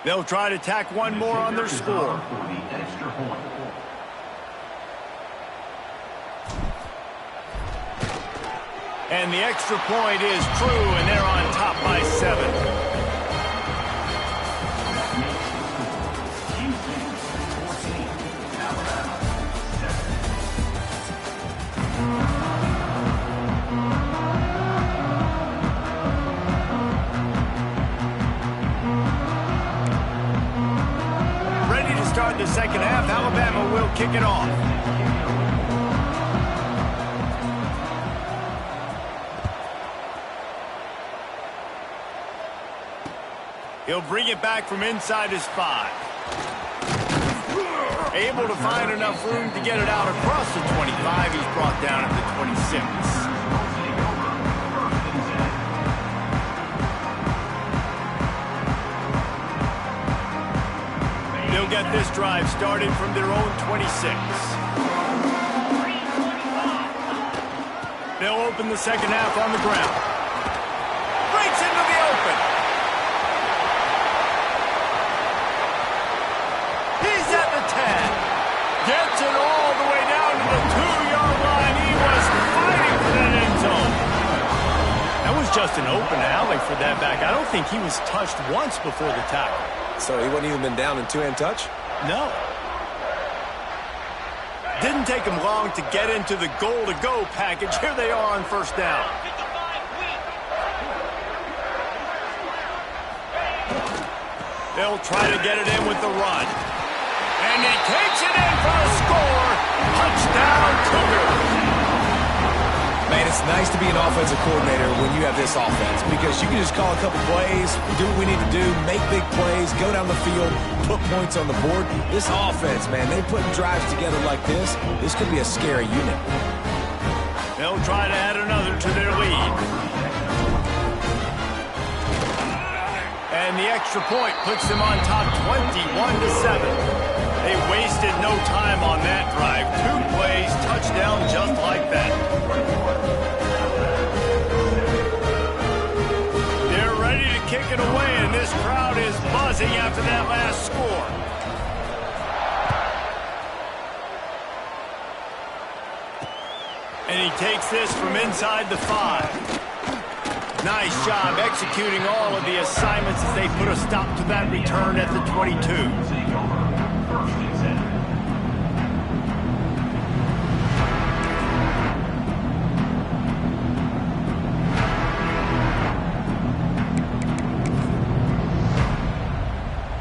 They'll try to tack one more on their score. And the extra point is true, and they're on top by 7. Start the second half. Alabama will kick it off. He'll bring it back from inside his 5. Able to find enough room to get it out across the 25. He's brought down at the 26. They'll get this drive started from their own 26. They'll open the second half on the ground. Breaks into the open. He's at the 10. Gets it all the way down to the 2-yard line. He was fighting for that end zone. That was just an open alley for that back. I don't think he was touched once before the tackle. So he wouldn't even been down in two-hand touch? No. Didn't take him long to get into the goal-to-go package. Here they are on first down. They'll try to get it in with the run. And he takes it in for a score. Touchdown, Cougars. Man, it's nice to be an offensive coordinator when you have this offense because you can just call a couple plays, do what we need to do, make big plays, go down the field, put points on the board. This offense, man, they put drives together like this. This could be a scary unit. They'll try to add another to their lead. And the extra point puts them on top 21-7. They wasted no time on that drive. 2 plays, touchdown just like that. They're ready to kick it away, and this crowd is buzzing after that last score. And he takes this from inside the 5. Nice job executing all of the assignments as they put a stop to that return at the 22.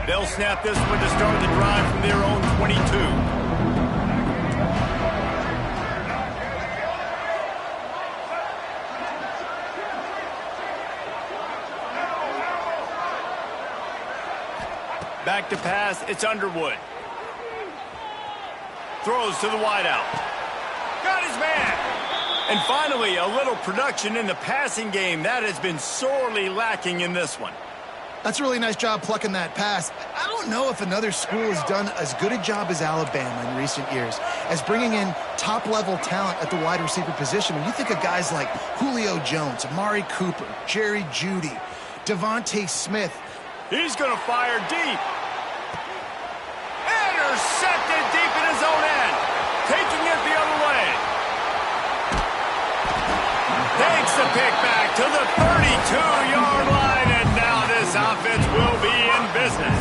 They'll snap this one to start the drive from their own 22. Back to pass, it's Underwood. Throws to the wideout. Got his man. And finally, a little production in the passing game. That has been sorely lacking in this one. That's a really nice job plucking that pass. I don't know if another school has done as good a job as Alabama in recent years as bringing in top-level talent at the wide receiver position. When you think of guys like Julio Jones, Amari Cooper, Jerry Jeudy, Devontae Smith. He's going to fire deep. Intercepted deep in his own end. Taking it the other way. Takes the pick back to the 32-yard line, and now this offense will be in business.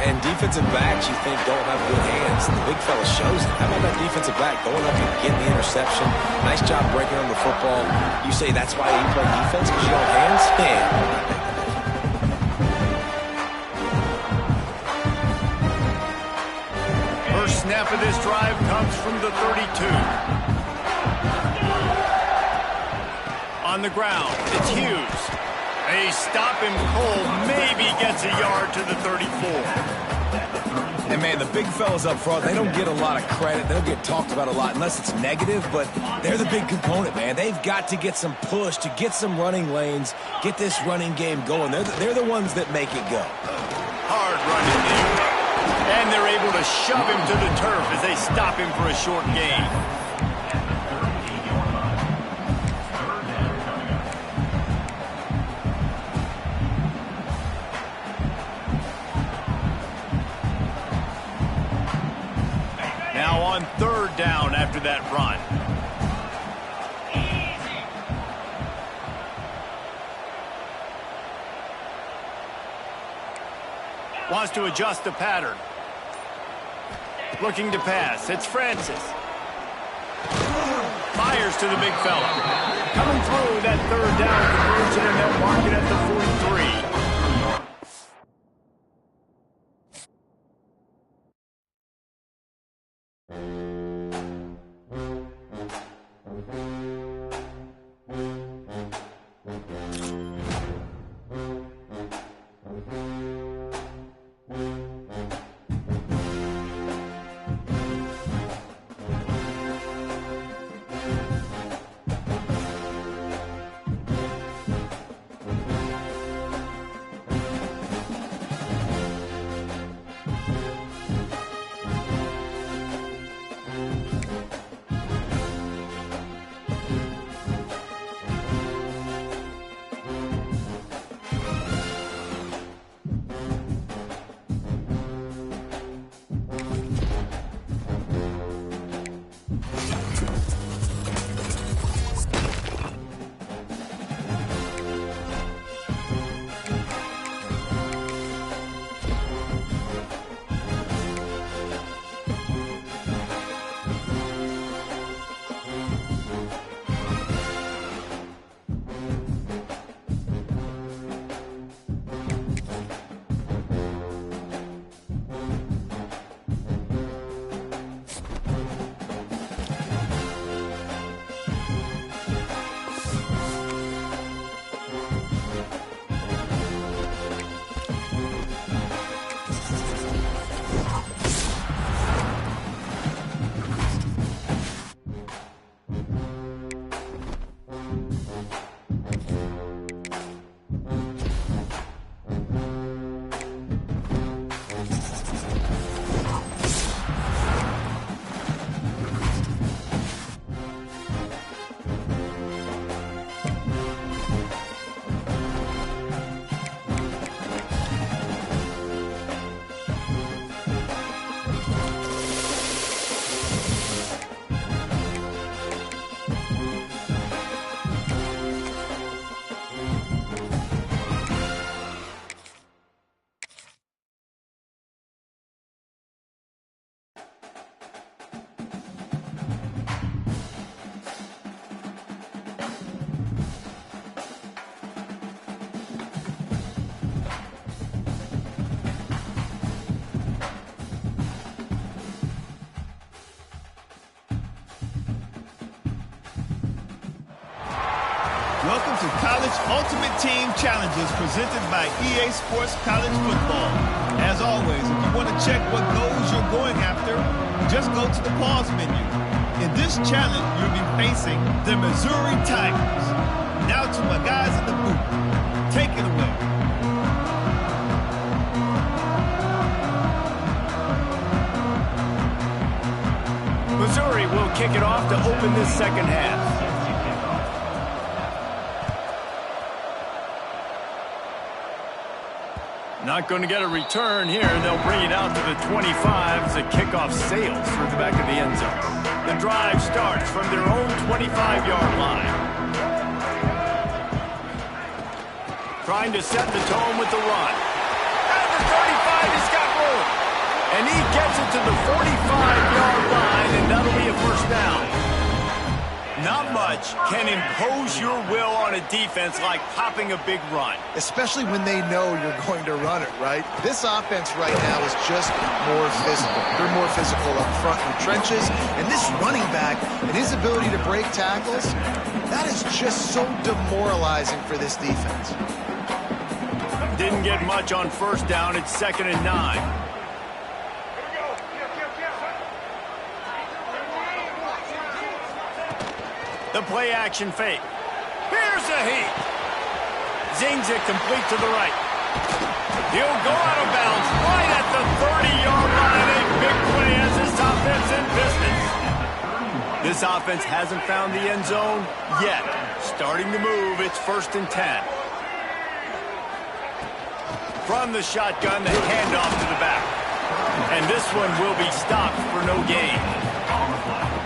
And defensive backs you think don't have good hands. The big fella shows it. How about that defensive back going up and getting the interception? Nice job breaking on the football. You say that's why you play defense because you don't have hands? Man. Snap of this drive comes from the 32. On the ground, it's Hughes. They stop him cold, maybe gets a yard to the 34. And, man, the big fellas up front, they don't get a lot of credit. They don't get talked about a lot unless it's negative, but they're the big component, man. They've got to get some push, to get some running lanes, get this running game going. They're the ones that make it go. Hard running there. And they're able to shove him to the turf as they stop him for a short gain. that run. Wants to adjust the pattern. Looking to pass. It's Francis. Fires to the big fella. Coming through that third down conversion, and they'll mark it at the 43. Welcome to College Ultimate Team Challenges presented by EA Sports College Football. As always, if you want to check what goals you're going after, just go to the pause menu. In this challenge, you'll be facing the Missouri Tigers. Now to my guys in the booth. Take it away. Missouri will kick it off to open this second half. Not going to get a return here. They'll bring it out to the 25 as the kickoff sails through the back of the end zone. The drive starts from their own 25-yard line. Trying to set the tone with the run. At the 35, he's got room. And he gets it to the 45-yard line, and that'll be a first down. Not much can impose your will on a defense like popping a big run. Especially when they know you're going to run it, right? This offense right now is just more physical. They're more physical up front in the trenches. And this running back and his ability to break tackles, that is just so demoralizing for this defense. Didn't get much on first down. It's 2nd and 9. The play action fake. Here's a heat. Zings it complete to the right. He'll go out of bounds right at the 30-yard line. A big play as this offense in business. This offense hasn't found the end zone yet. Starting to move. It's 1st and 10. From the shotgun, the handoff to the back. And this one will be stopped for no gain.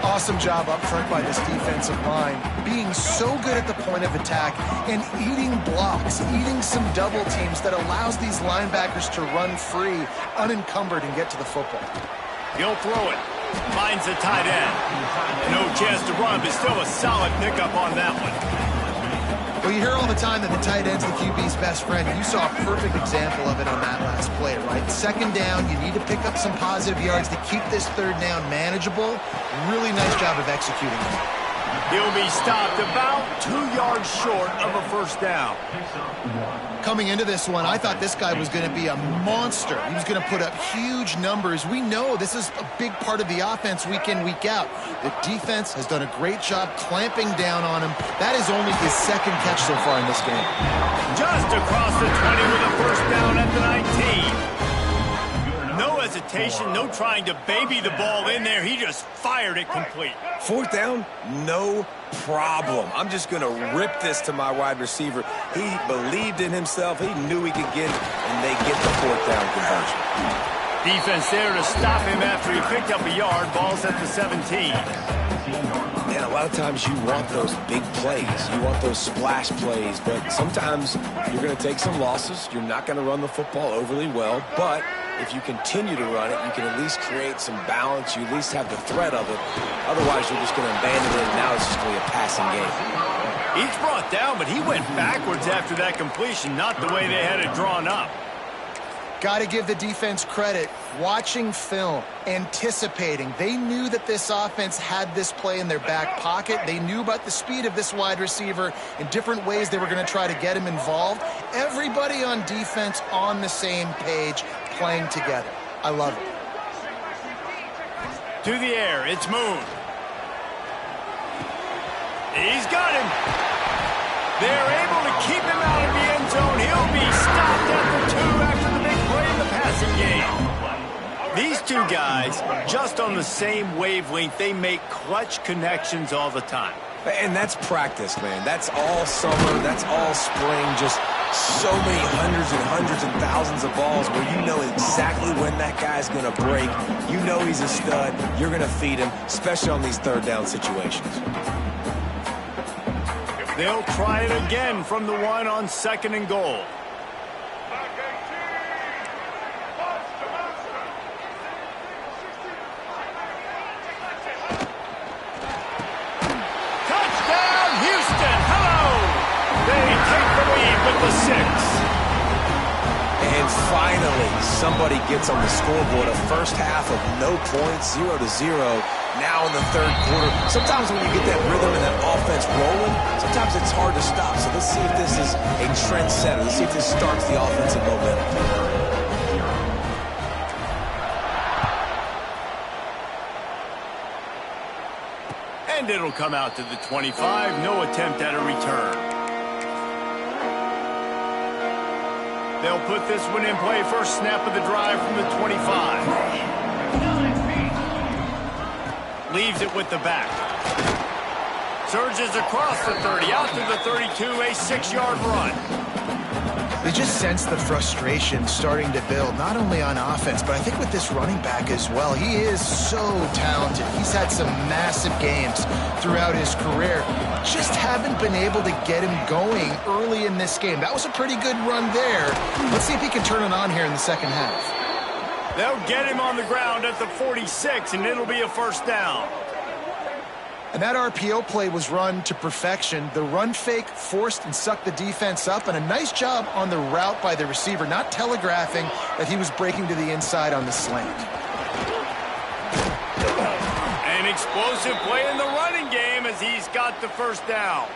A Awesome job up front by this defensive line, being so good at the point of attack and eating blocks, eating some double teams that allows these linebackers to run free, unencumbered, and get to the football. He'll throw it. Finds the tight end. No chance to run, but still a solid pickup on that one. Well, you hear all the time that the tight end's the QB's best friend. You saw a perfect example of it on that last play, right? Second down, you need to pick up some positive yards to keep this third down manageable. Really nice job of executing it. He'll be stopped about 2 yards short of a first down. Coming into this one, I thought this guy was going to be a monster. He was going to put up huge numbers. We know this is a big part of the offense week in, week out. The defense has done a great job clamping down on him. That is only his second catch so far in this game. Just across the 20 with a first down at the 19. No hesitation, no trying to baby the ball in there. He just fired it complete. Fourth down, no problem. I'm just going to rip this to my wide receiver. He believed in himself. He knew he could get it, and they get the fourth down conversion. Defense there to stop him after he picked up a yard. Ball's at the 17. Man, a lot of times you want those big plays. You want those splash plays, but sometimes you're going to take some losses. You're not going to run the football overly well, but if you continue to run it, you can at least create some balance. You at least have the threat of it. Otherwise, you're just going to abandon it, and now it's just going to be a passing game. He's brought down, but he went backwards after that completion, not the way they had it drawn up. Got to give the defense credit. Watching film, anticipating. They knew that this offense had this play in their back pocket. They knew about the speed of this wide receiver in different ways they were going to try to get him involved. Everybody on defense on the same page, playing together. I love it. To the air, it's Moon. He's got him. They're able to keep him out of the end zone. He'll be stopped at the 2 after the big play in the passing game. These two guys, just on the same wavelength, they make clutch connections all the time. And that's practice, man. That's all summer. That's all spring. Just so many hundreds and thousands of balls where you know exactly when that guy's going to break. You know he's a stud. You're going to feed him, especially on these third down situations. They'll try it again from the 1 on 2nd and goal. Touchdown, Houston! Hello! They take the lead with the 6. And finally, somebody gets on the scoreboard. A first half of no points, 0-0. Now in the third quarter, sometimes when you get that rhythm and that offense rolling, sometimes it's hard to stop. So let's see if this is a trendsetter. Let's see if this starts the offensive momentum. And it'll come out to the 25. No attempt at a return. They'll put this one in play. First snap of the drive from the 25. Leaves it with the back. Surges across the 30, out to the 32, a 6-yard run. They just sense the frustration starting to build, not only on offense, but I think with this running back as well. He is so talented. He's had some massive games throughout his career. Just haven't been able to get him going early in this game. That was a pretty good run there. Let's see if he can turn it on here in the second half. They'll get him on the ground at the 46, and it'll be a first down. And that RPO play was run to perfection. The run fake forced and sucked the defense up, and a nice job on the route by the receiver, not telegraphing that he was breaking to the inside on the slant. An explosive play in the running game as he's got the first down.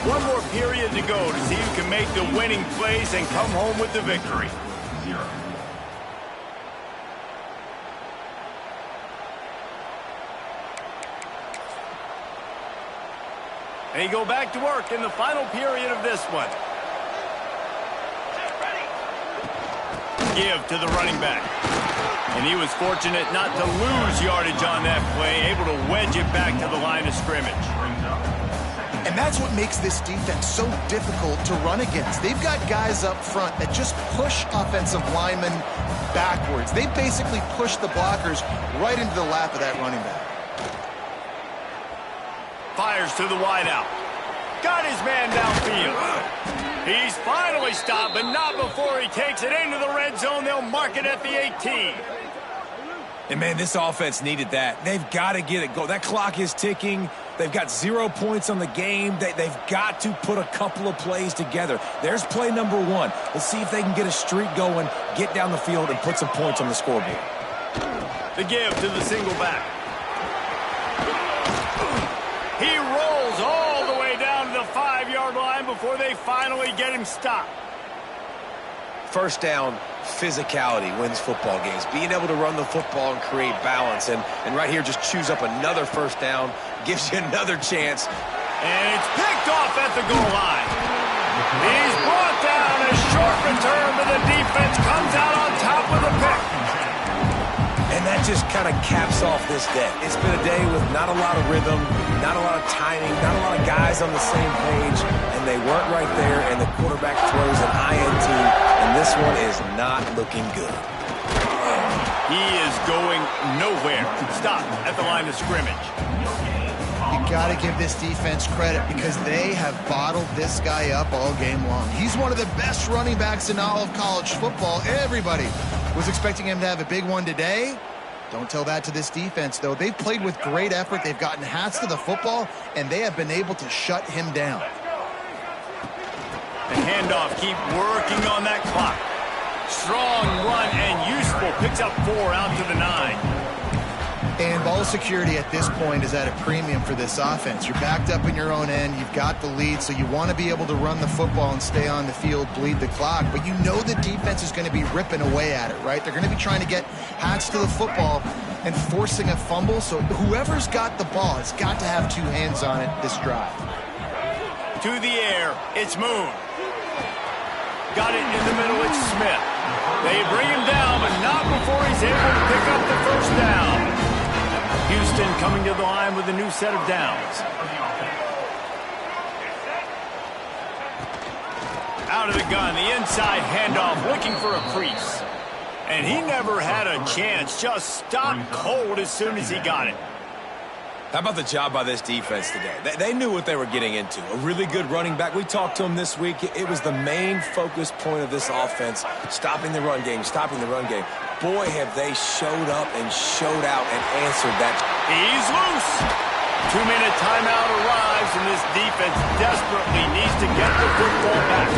One more period to go to see who can make the winning plays and come home with the victory. They go back to work in the final period of this one. give to the running back. And he was fortunate not to lose yardage on that play, able to wedge it back to the line of scrimmage. And that's what makes this defense so difficult to run against. They've got guys up front that just push offensive linemen backwards. They basically push the blockers right into the lap of that running back. Fires to the wideout. Got his man downfield. He's finally stopped, but not before he takes it into the red zone. They'll mark it at the 18. And, man, this offense needed that. They've got to get it going. That clock is ticking. They've got 0 points on the game. They've got to put a couple of plays together. There's play number 1. Let's see if they can get a streak going, get down the field, and put some points on the scoreboard. The give to the single back. He rolls all the way down to the 5-yard line before they finally get him stopped. First down, physicality wins football games. Being able to run the football and create balance. And right here, just choose up another first down, gives you another chance. And it's picked off at the goal line. He's brought down. A short return, but the defense comes out on top of the pick. And that just kind of caps off this day. It's been a day with not a lot of rhythm, not a lot of timing, not a lot of guys on the same page, and they weren't right there, and the quarterback throws an INT, and this one is not looking good. He is going nowhere. Stop at the line of scrimmage. You got to give this defense credit because they have bottled this guy up all game long. He's one of the best running backs in all of college football. Everybody was expecting him to have a big one today. Don't tell that to this defense, though. They've played with great effort. They've gotten hats to the football, and they have been able to shut him down. The handoff, keep working on that clock. Strong run and useful. Picks up 4 out to the 9. And ball security at this point is at a premium for this offense. You're backed up in your own end. You've got the lead, so you want to be able to run the football and stay on the field, bleed the clock. But you know the defense is going to be ripping away at it, right? They're going to be trying to get hats to the football and forcing a fumble. So whoever's got the ball has got to have 2 hands on it this drive. To the air, it's Moon. Got it in the middle, it's Smith. They bring him down, but not before he's able to pick up the first down. Houston coming to the line with a new set of downs. Out of the gun, the inside handoff, looking for a crease. And he never had a chance, just stopped cold as soon as he got it. How about the job by this defense today? They knew what they were getting into. A really good running back. We talked to him this week. It was the main focus point of this offense, stopping the run game, stopping the run game. Boy, have they showed up and showed out and answered that. He's loose. 2-minute timeout arrives, and this defense desperately needs to get the football back.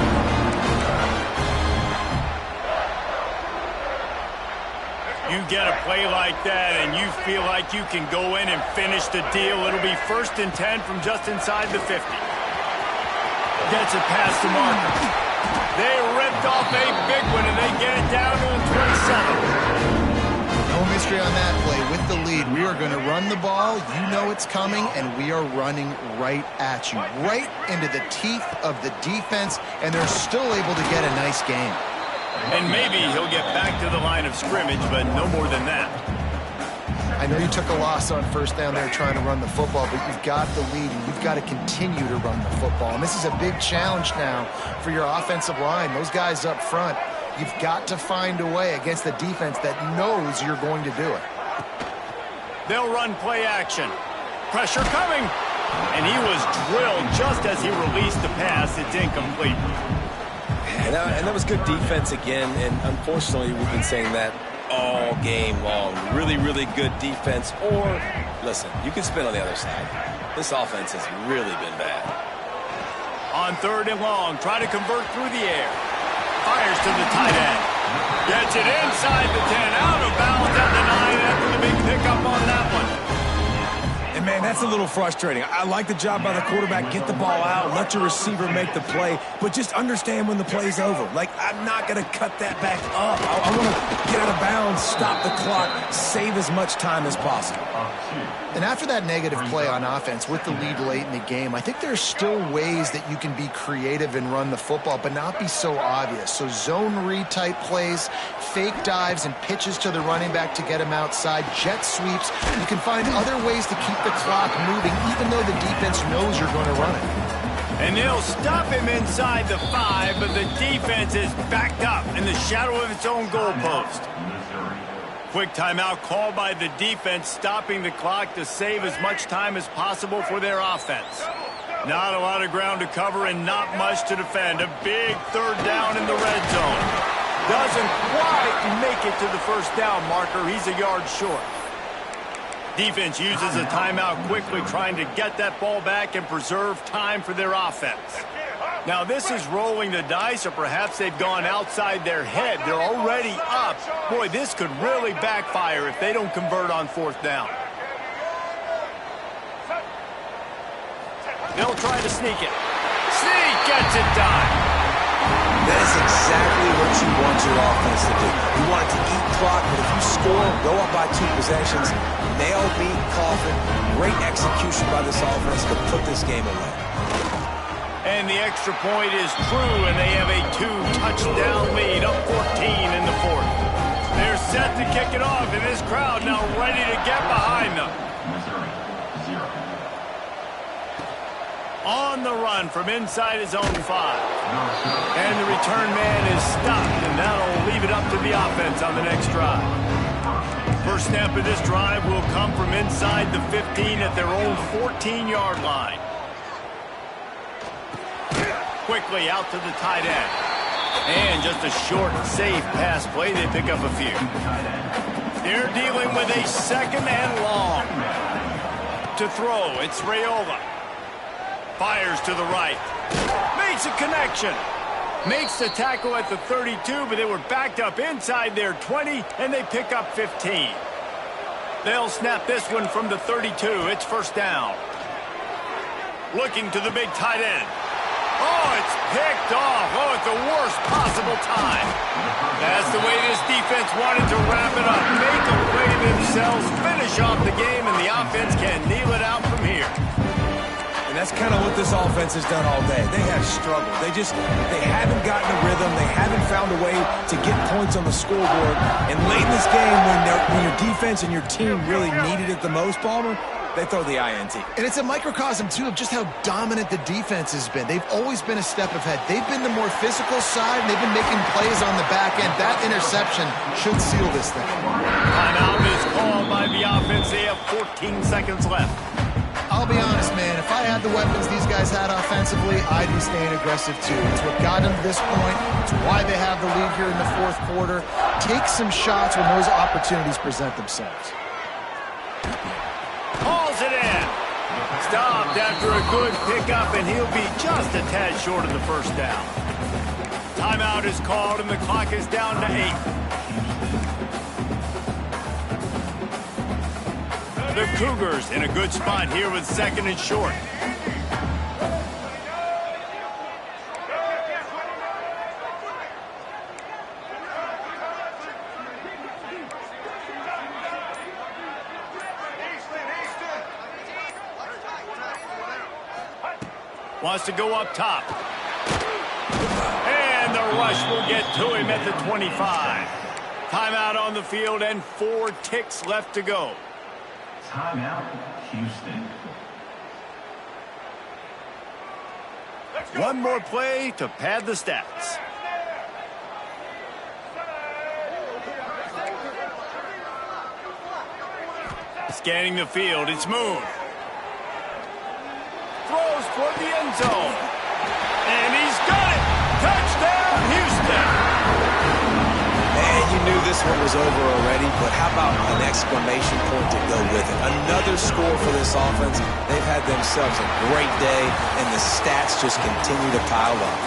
You get a play like that, and you feel like you can go in and finish the deal. It'll be 1st and 10 from just inside the 50. Gets it past the marker. They ripped off a big one, and they get it down to the 27. No mystery on that play. With the lead, we are going to run the ball. You know it's coming, and we are running right at you, right into the teeth of the defense, and they're still able to get a nice game. And maybe he'll get back to the line of scrimmage, but no more than that. I know you took a loss on first down there trying to run the football, but you've got the lead, and you've got to continue to run the football. And this is a big challenge now for your offensive line. Those guys up front, you've got to find a way against the defense that knows you're going to do it. They'll run play action. Pressure coming. And he was drilled just as he released the pass. It's incomplete. And that was good defense again, and unfortunately we've been saying that all game long. Really, really good defense. Or, listen, you can spin on the other side. This offense has really been bad. On 3rd and long, try to convert through the air. Fires to the tight end. Gets it inside the 10, out of bounds at the 9 after the big pickup on that one. And, man, That's a little frustrating. I like the job by the quarterback. Get the ball out, let your receiver make the play, but just understand when the play's over. Like, I'm not going to cut that back up. I want to get out of bounds, stop the clock, save as much time as possible. And after that negative play on offense with the lead late in the game, I think there's still ways that you can be creative and run the football, but not be so obvious. So zone read type plays, fake dives and pitches to the running back to get him outside, jet sweeps. You can find other ways to keep the clock moving, even though the defense knows you're going to run it. And they'll stop him inside the 5, but the defense is backed up in the shadow of its own goalpost. Quick timeout called by the defense, stopping the clock to save as much time as possible for their offense. Not a lot of ground to cover and not much to defend. A big third down in the red zone. Doesn't quite make it to the first down marker. He's a yard short. Defense uses a timeout quickly, trying to get that ball back and preserve time for their offense. Now, this is rolling the dice, or perhaps they've gone outside their head. They're already up. Boy, this could really backfire if they don't convert on fourth down. They'll try to sneak it. Sneak gets it done. That is exactly what you want your offense to do. You want it to eat clock, but if you score, go up by 2 possessions, nail beat Coffin. Great execution by this offense to put this game away. And the extra point is true, and they have a 2-touchdown lead, up 14 in the fourth. They're set to kick it off, and this crowd now ready to get behind them. On the run from inside his own 5. And the return man is stopped, and that'll leave it up to the offense on the next drive. First snap of this drive will come from inside the 15 at their own 14-yard line. Quickly out to the tight end. And just a short, safe pass play. They pick up a few. They're dealing with a second and long. To throw, it's Rayola. Fires to the right. Makes a connection. Makes the tackle at the 32, but they were backed up inside their 20, and they pick up 15. They'll snap this one from the 32. It's first down. Looking to the big tight end. Oh, it's picked off. Oh, at the worst possible time. That's the way this defense wanted to wrap it up. Make a play themselves, finish off the game, and the offense can kneel it out from here. And that's kind of what this offense has done all day. They have struggled. They haven't gotten a rhythm. They haven't found a way to get points on the scoreboard. And late in this game, when your defense and your team really needed it the most, Palmer, they throw the INT. And it's a microcosm, too, of just how dominant the defense has been. They've always been a step ahead. They've been the more physical side, and they've been making plays on the back end. That interception should seal this thing. Timeout is called by the offense. They have 14 seconds left. I'll be honest, man. If I had the weapons these guys had offensively, I'd be staying aggressive, too. It's what got them to this point. It's why they have the lead here in the fourth quarter. Take some shots when those opportunities present themselves. Hauls it in. Stopped after a good pickup, and he'll be just a tad short of the first down. Timeout is called, and the clock is down to 8. The Cougars in a good spot here with second and short. Wants to go up top. And the rush will get to him at the 25. Timeout on the field and 4 ticks left to go. Timeout, Houston. One more play to pad the stats. Scanning the field, it's Moon. Throws toward the end zone. And he's got it! Touchdown, Houston! And you knew this one was over already, but how about an exclamation point to go with it? Another score for this offense. They've had themselves a great day, and the stats just continue to pile up.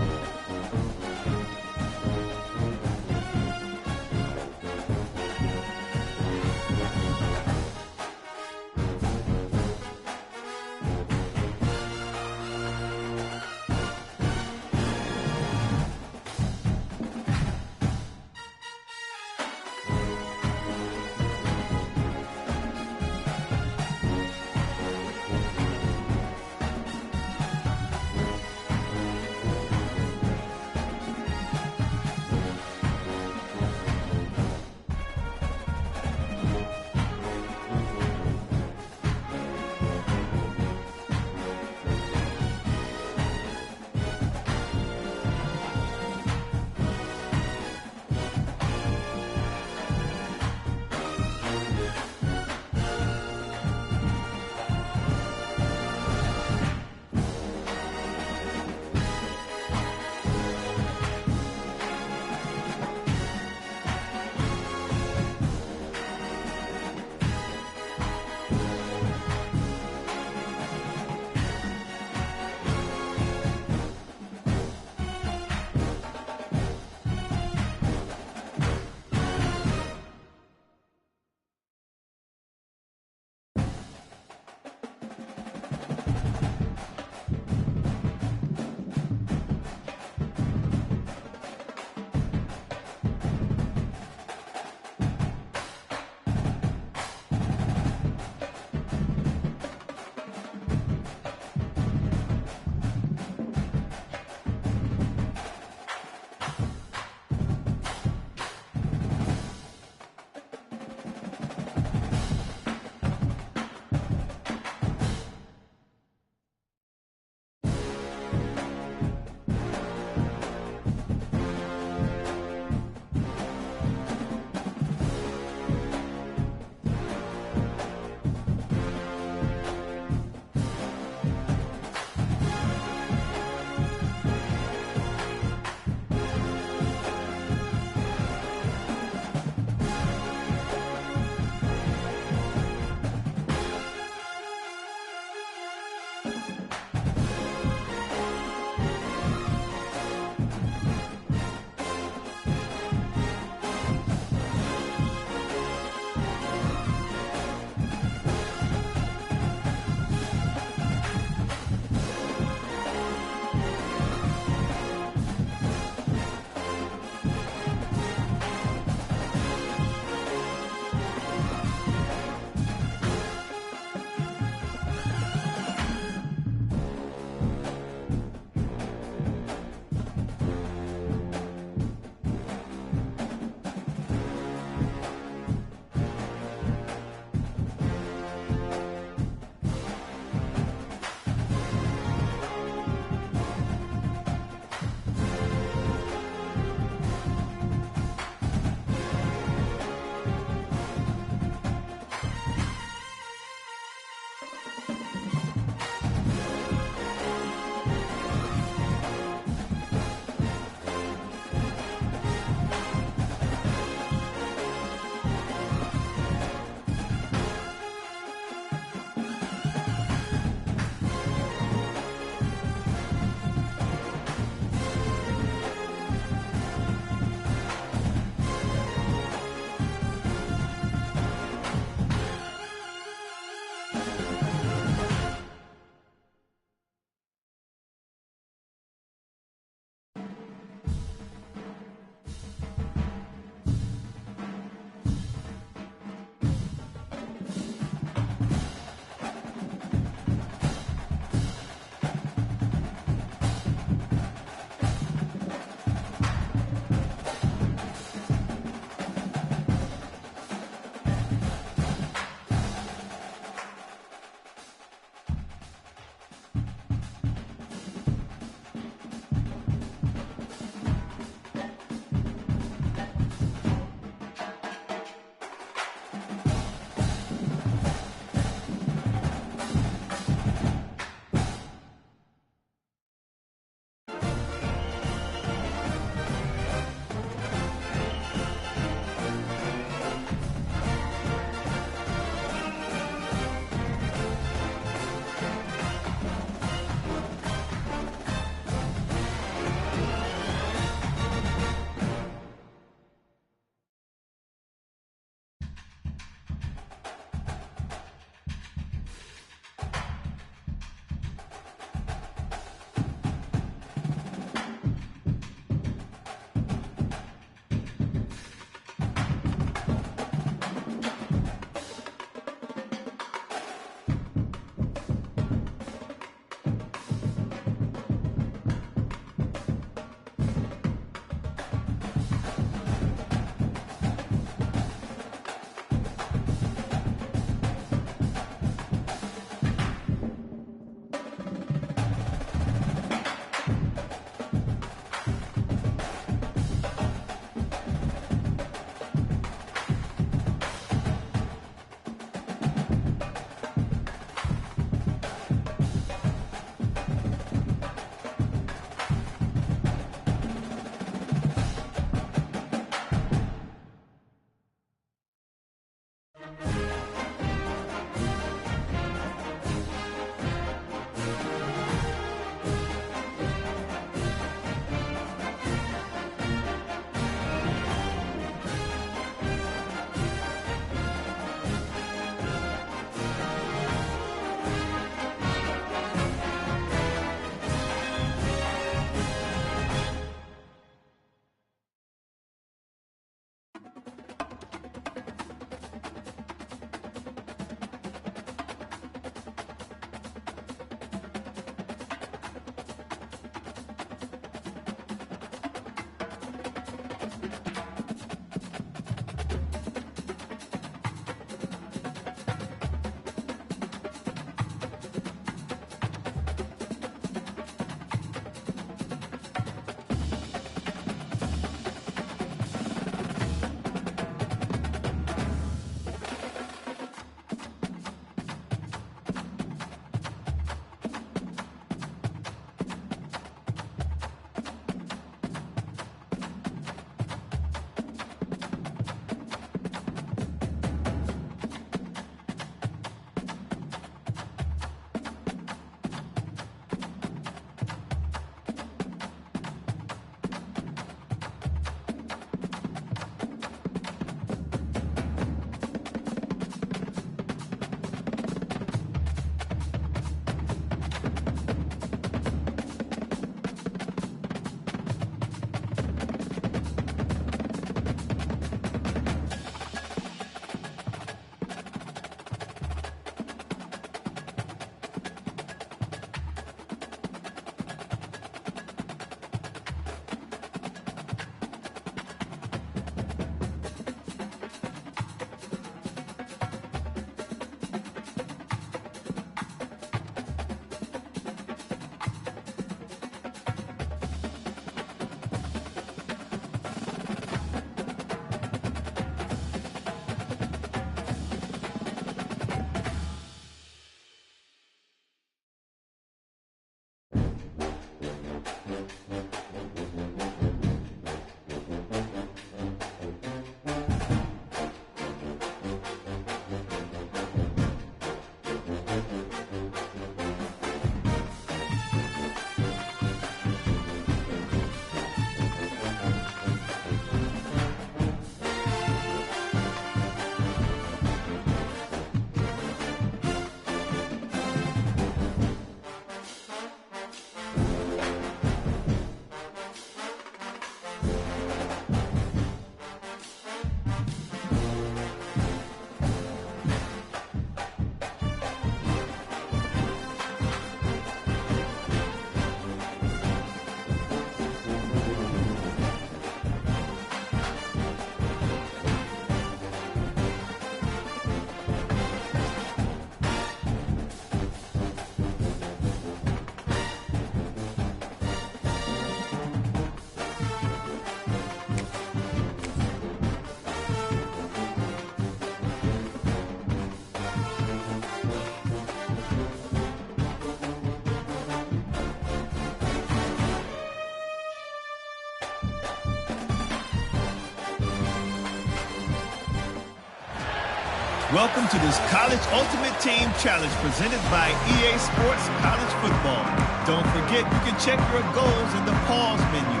Welcome to this College Ultimate Team Challenge presented by EA Sports College Football. Don't forget, you can check your goals in the pause menu.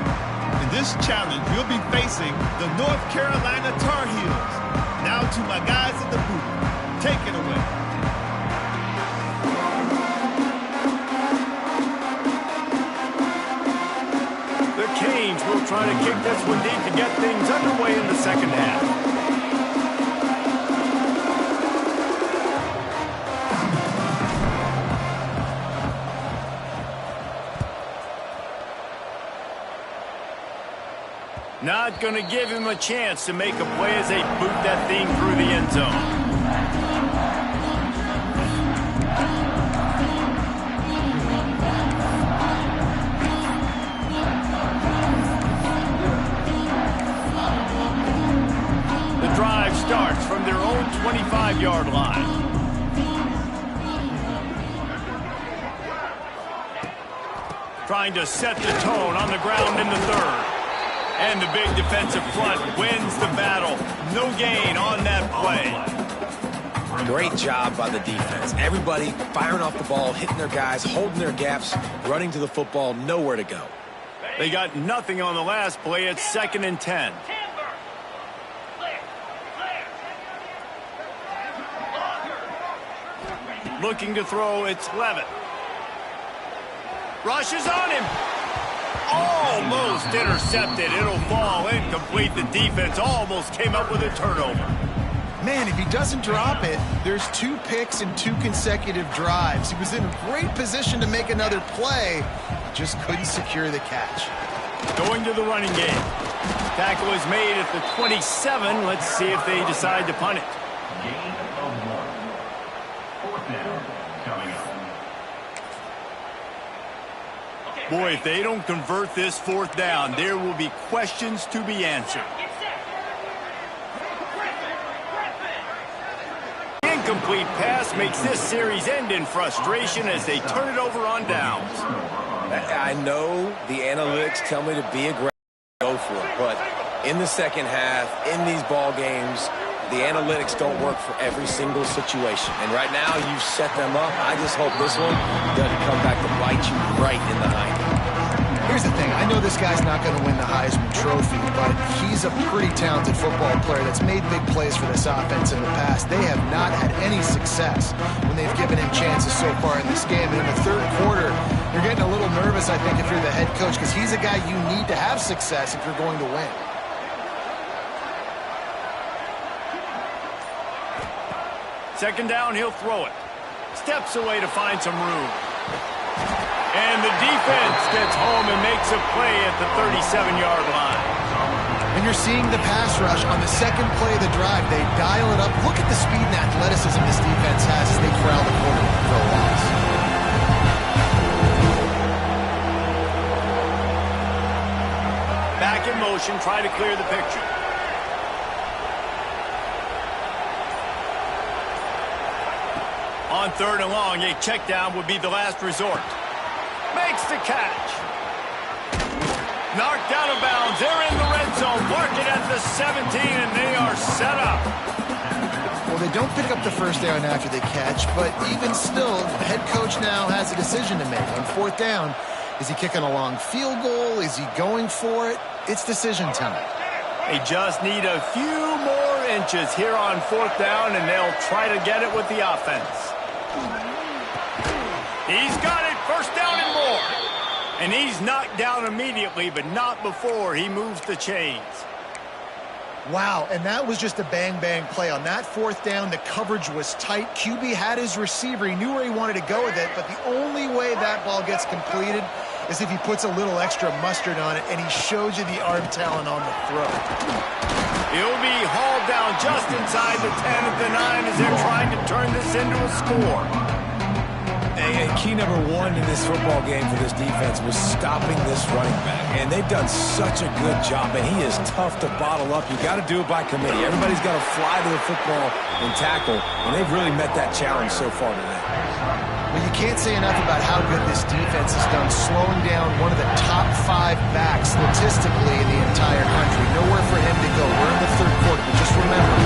In this challenge, you'll be facing the North Carolina Tar Heels. Now to my guys in the booth. Take it away. The Canes will try to kick this one deep to get things underway in the second half. Not going to give him a chance to make a play as they boot that thing through the end zone. The drive starts from their own 25-yard line. Trying to set the tone on the ground in the third. And the big defensive front wins the battle. No gain on that play. Great job by the defense. Everybody firing off the ball, hitting their guys, holding their gaps, running to the football, nowhere to go. They got nothing on the last play. It's 2nd and 10. Looking to throw, it's Levitt. Rushes on him. Almost intercepted. It'll fall incomplete. The defense almost came up with a turnover. Man, if he doesn't drop it, there's 2 picks and 2 consecutive drives. He was in a great position to make another play, just couldn't secure the catch. Going to the running game. Tackle is made at the 27. Let's see if they decide to punt it. Gain of 1. 4th down coming up. Boy, if they don't convert this 4th down, there will be questions to be answered. Incomplete pass makes this series end in frustration as they turn it over on downs. I know the analytics tell me to be aggressive, go for it, but in the second half, in these ball games, the analytics don't work for every single situation. And right now, you've set them up. I just hope this one doesn't come back to bite you right in the hind. Here's the thing. I know this guy's not going to win the Heisman Trophy, but he's a pretty talented football player that's made big plays for this offense in the past. They have not had any success when they've given him chances so far in this game. And in the third quarter, you're getting a little nervous, I think, if you're the head coach, because he's a guy you need to have success if you're going to win. Second down, he'll throw it. Steps away to find some room. And the defense gets home and makes a play at the 37-yard line. And you're seeing the pass rush on the second play of the drive. They dial it up. Look at the speed and athleticism this defense has as they corral the quarterback for a loss. Back in motion, try to clear the picture. On 3rd and long, a check down would be the last resort. Makes the catch. Knocked out of bounds. They're in the red zone. Mark it at the 17, and they are set up. Well, they don't pick up the first down after the catch, but even still, the head coach now has a decision to make. On 4th down, is he kicking a long field goal? Is he going for it? It's decision time. They just need a few more inches here on 4th down, and they'll try to get it with the offense. He's got it. 1st down and more. And he's knocked down immediately, but not before he moves the chains. Wow, and that was just a bang-bang play. On that 4th down, the coverage was tight. QB had his receiver. He knew where he wanted to go with it, but the only way that ball gets completed is if he puts a little extra mustard on it, and he shows you the arm talent on the throw. He'll be hauled down just inside the 10 at the 9 as they're trying to turn this into a score. And key number 1 in this football game for this defense was stopping this running back. And they've done such a good job, and he is tough to bottle up. You got to do it by committee. Everybody's got to fly to the football and tackle, and they've really met that challenge so far today. Well, you can't say enough about how good this defense has done, slowing down one of the top 5 backs statistically in the entire country. Nowhere for him to go. We're in the 3rd quarter, but just remember,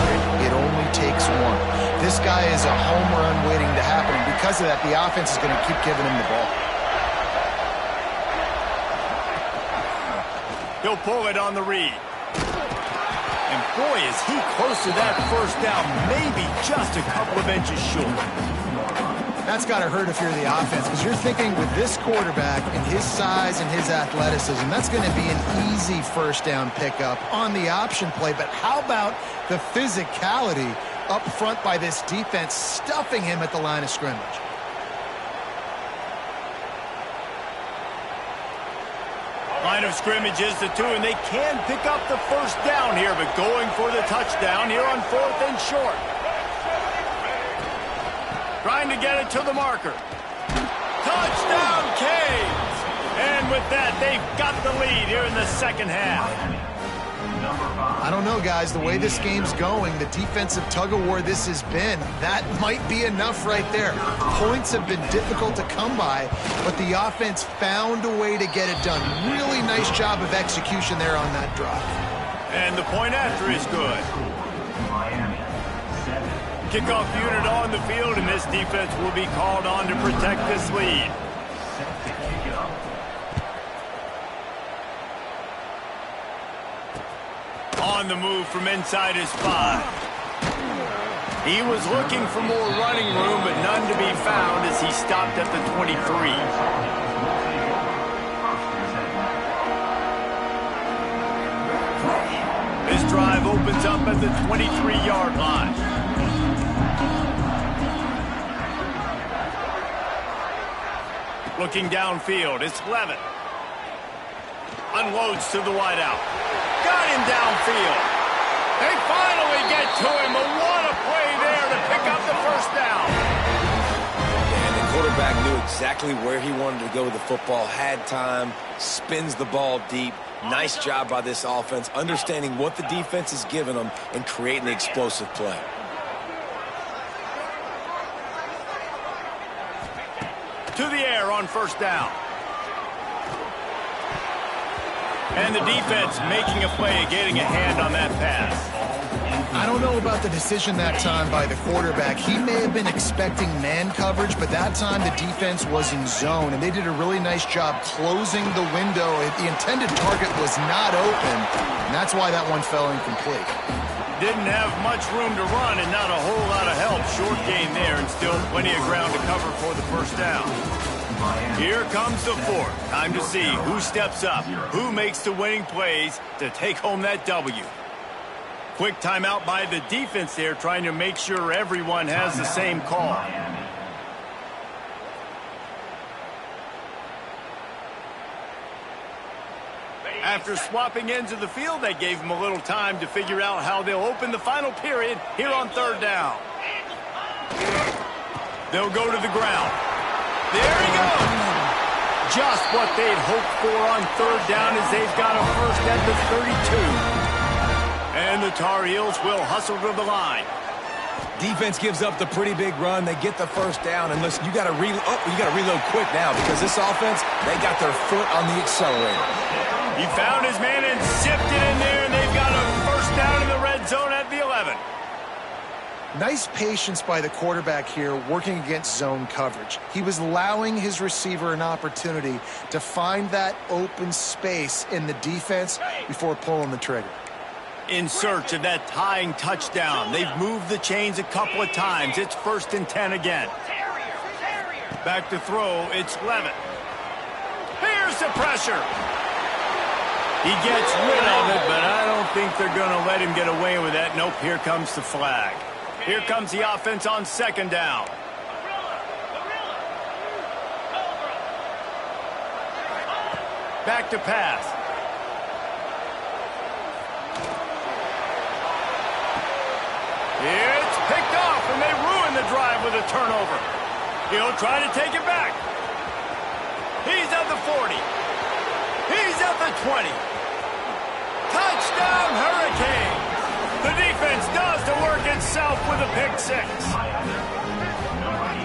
it only takes one. this guy is a home run waiting to happen. And because of that, the offense is going to keep giving him the ball. He'll pull it on the read. And boy, is he close to that first down, maybe just a couple of inches short. That's got to hurt if you're the offense, because you're thinking with this quarterback and his size and his athleticism, that's going to be an easy first down pickup on the option play. But how about the physicality up front by this defense, stuffing him at the line of scrimmage? Line of scrimmage is the 2, and they can pick up the first down here, but going for the touchdown here on 4th and short. Trying to get it to the marker. Touchdown, Canes! And with that, they've got the lead here in the second half. I don't know, guys. The way this game's going, the defensive tug-of-war this has been, that might be enough right there. Points have been difficult to come by, but the offense found a way to get it done. Really nice job of execution there on that drive. And the point after is good. Kickoff unit on the field, and this defense will be called on to protect this lead. On the move from inside his 5. He was looking for more running room, but none to be found as he stopped at the 23. This drive opens up at the 23-yard line. Looking downfield, it's Levitt. Unloads to the wideout. Got him downfield. They finally get to him, but what a play there to pick up the first down. And the quarterback knew exactly where he wanted to go with the football, had time, spins the ball deep. Nice job by this offense, understanding what the defense is giving them and creating the explosive play. To the air on first down. And the defense making a play, getting a hand on that pass. I don't know about the decision that time by the quarterback. He may have been expecting man coverage, but that time the defense was in zone, and they did a really nice job closing the window. The intended target was not open, and that's why that one fell incomplete. Didn't have much room to run and not a whole lot of help. Short gain there and still plenty of ground to cover for the first down. Here comes the 4th. Time to see who steps up, who makes the winning plays to take home that W. Quick timeout by the defense there, trying to make sure everyone has the same call. After swapping ends of the field, they gave them a little time to figure out how they'll open the final period here on 3rd down. They'll go to the ground. There he goes. Just what they'd hoped for on 3rd down as they've got a first at the 32. And the Tar Heels will hustle to the line. Defense gives up the pretty big run. They get the first down. And listen, you got to reload quick now because this offense, they got their foot on the accelerator. He found his man and zipped it in there, and they've got a first down in the red zone at the 11. Nice patience by the quarterback here working against zone coverage. He was allowing his receiver an opportunity to find that open space in the defense before pulling the trigger. In search of that tying touchdown. They've moved the chains a couple of times. It's 1st and 10 again. Back to throw, it's Levitt. Here's the pressure. He gets rid of it, but I don't think they're going to let him get away with that. Nope, here comes the flag. Here comes the offense on 2nd down. Back to pass. It's picked off, and they ruin the drive with a turnover. He'll try to take it back. He's at the 40. He's at the 20. Touchdown, Hurricanes. The defense does the work itself with a pick six.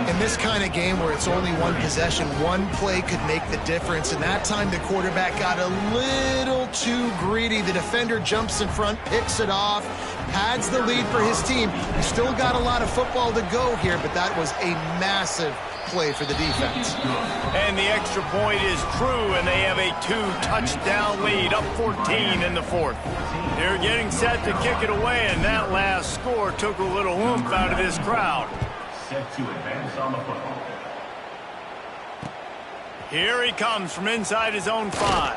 In this kind of game where it's only one possession, one play could make the difference. And that time the quarterback got a little too greedy. The defender jumps in front, picks it off, pads the lead for his team. He's still got a lot of football to go here, but that was a massive play for the defense. And the extra point is true, and they have a 2-touchdown lead, up 14 in the fourth. They're getting set to kick it away, and that last score took a little oomph out of this crowd. Set to advance on the football. Here he comes from inside his own 5.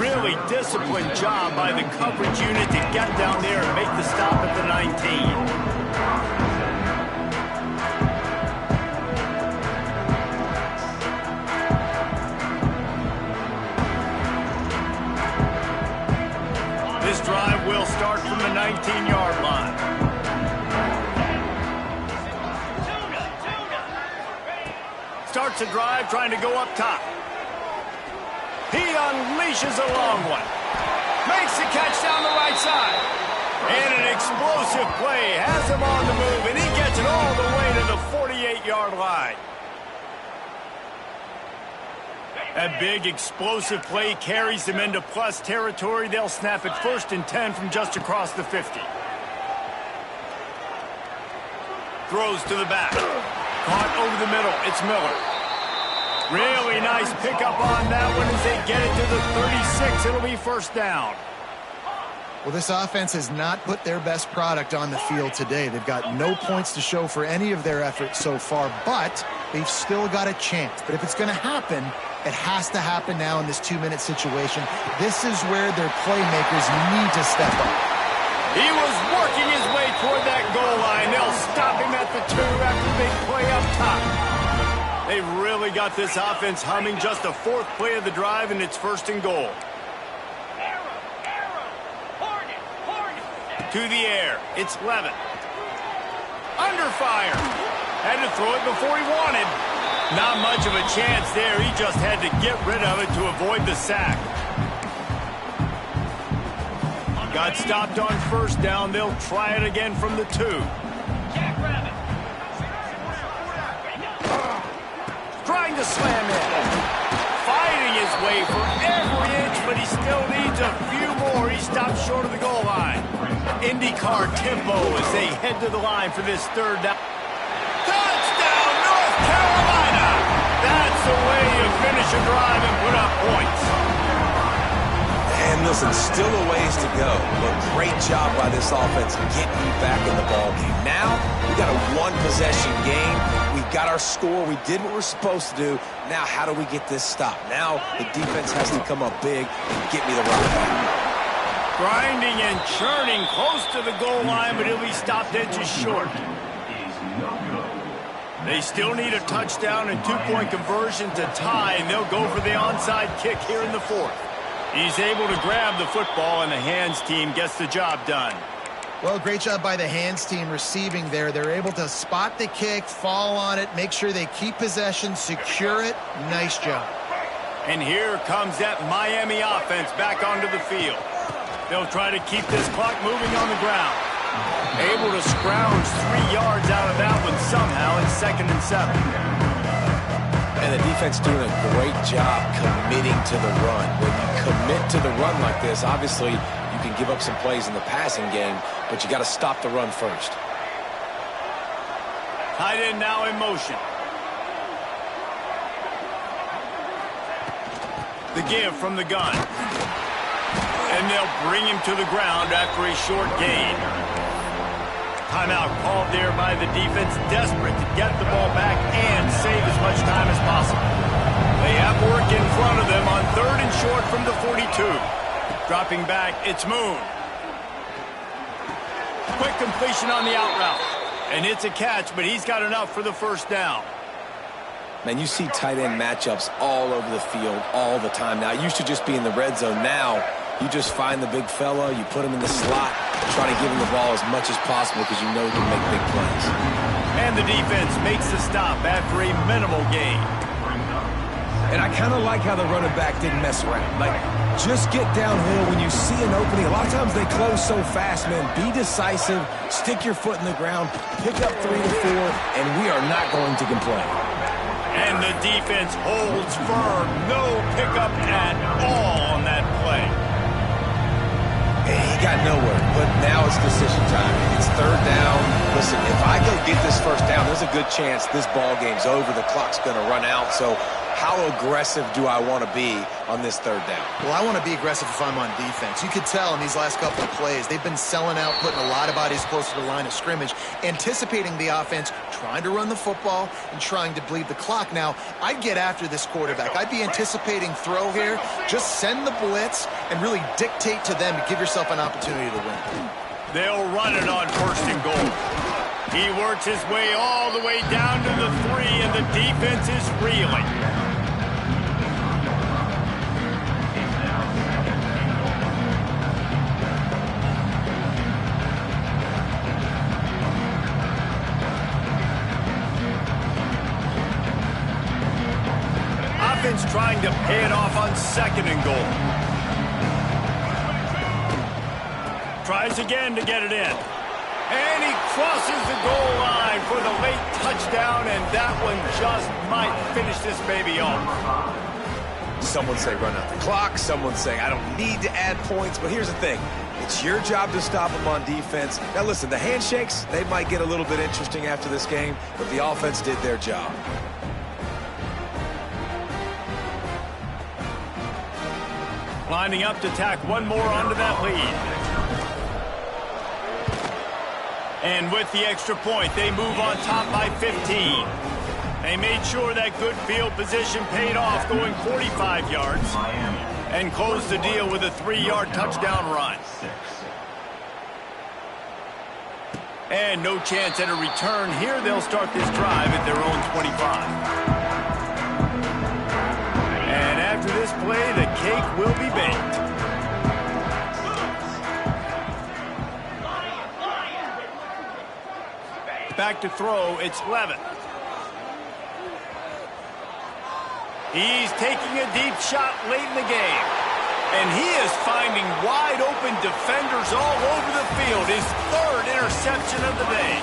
Really disciplined job by the coverage unit to get down there and make the stop at the 19. This drive will start from the 19-yard line. Starts a drive trying to go up top. He unleashes a long one. Makes the catch down the right side. And an explosive play has him on the move, and he gets it all the way to the 48-yard line. That big explosive play carries them into plus territory. They'll snap it 1st and 10 from just across the 50. Throws to the back. Caught over the middle. It's Miller. Really nice pickup on that one as they get it to the 36. It'll be 1st down. Well, this offense has not put their best product on the field today. They've got no points to show for any of their efforts so far, but they've still got a chance. But if it's going to happen, it has to happen now in this 2-minute situation. This is where their playmakers need to step up. He was working his way toward that goal line. They'll stop him at the 2 after the big play up top. They've really got this offense humming. Just the 4th play of the drive, and it's 1st and goal. To the air. It's Levin. Under fire. Had to throw it before he wanted. Not much of a chance there. He just had to get rid of it to avoid the sack. Got stopped on 1st down. They'll try it again from the 2. Trying to slam in. Fighting his way for every inch, but he still needs a few more. He stopped short of the goal line. IndyCar tempo as they head to the line for this 3rd down. Touchdown, North Carolina! That's the way you finish a drive and put up points. And listen, still a ways to go, but great job by this offense getting you back in the ballgame. Now, we got a 1-possession game. We got our score. We did what we're supposed to do. Now, how do we get this stop? Now, the defense has to come up big and get me the rock back. Grinding and churning close to the goal line, but he'll be stopped inches short. They still need a touchdown and 2-point conversion to tie, and they'll go for the onside kick here in the 4th. He's able to grab the football, and the hands team gets the job done. Well, great job by the hands team receiving there. They're able to spot the kick, fall on it, make sure they keep possession, secure it. Nice job. And here comes that Miami offense back onto the field. They'll try to keep this clock moving on the ground. Able to scrounge 3 yards out of that one somehow in 2nd and 7. And the defense doing a great job committing to the run. When you commit to the run like this, obviously you can give up some plays in the passing game, but you got to stop the run first. Tight end now in motion. The give from the gun. And they'll bring him to the ground after a short gain. Timeout called there by the defense, desperate to get the ball back and save as much time as possible. They have work in front of them on 3rd and short from the 42. Dropping back, it's Moon. Quick completion on the out route. And it's a catch, but he's got enough for the 1st down. Man, you see tight end matchups all over the field all the time. Now, it used to just be in the red zone. Now, you just find the big fella, you put him in the slot, try to give him the ball as much as possible because you know he can make big plays. And the defense makes the stop after a minimal gain. And I kind of like how the running back didn't mess around. Like, just get downhill when you see an opening. A lot of times they close so fast, man. Be decisive, stick your foot in the ground, pick up 3 to 4, and we are not going to complain. And the defense holds firm. No pickup at all on that play. He got nowhere, but now it's decision time. It's third down. Listen, if I go get this first down, there's a good chance this ball game's over. The clock's going to run out. So how aggressive do I want to be on this third down? Well, I want to be aggressive if I'm on defense. You could tell in these last couple of plays, they've been selling out, putting a lot of bodies closer to the line of scrimmage, anticipating the offense, trying to run the football, and trying to bleed the clock. Now, I'd get after this quarterback. I'd be anticipating throw here. Just send the blitz and really dictate to them to give yourself an opportunity to win. They'll run it on first and goal. He works his way all the way down to the 3, and the defense is reeling. Offense trying to pay it off on second and goal. Tries again to get it in. And he crosses the goal line for the late touchdown, and that one just might finish this baby off. Someone say run out the clock. Someone say I don't need to add points. But here's the thing. It's your job to stop them on defense. Now listen, the handshakes, they might get a little bit interesting after this game, but the offense did their job. Lining up to tack one more onto that lead. And with the extra point, they move on top by 15. They made sure that good field position paid off, going 45 yards, and closed the deal with a 3-yard touchdown run. And no chance at a return here. They'll start this drive at their own 25. And after this play, the cake will be baked. Back to throw, it's Levitt. He's taking a deep shot late in the game. And he is finding wide open defenders all over the field. His 3rd interception of the day.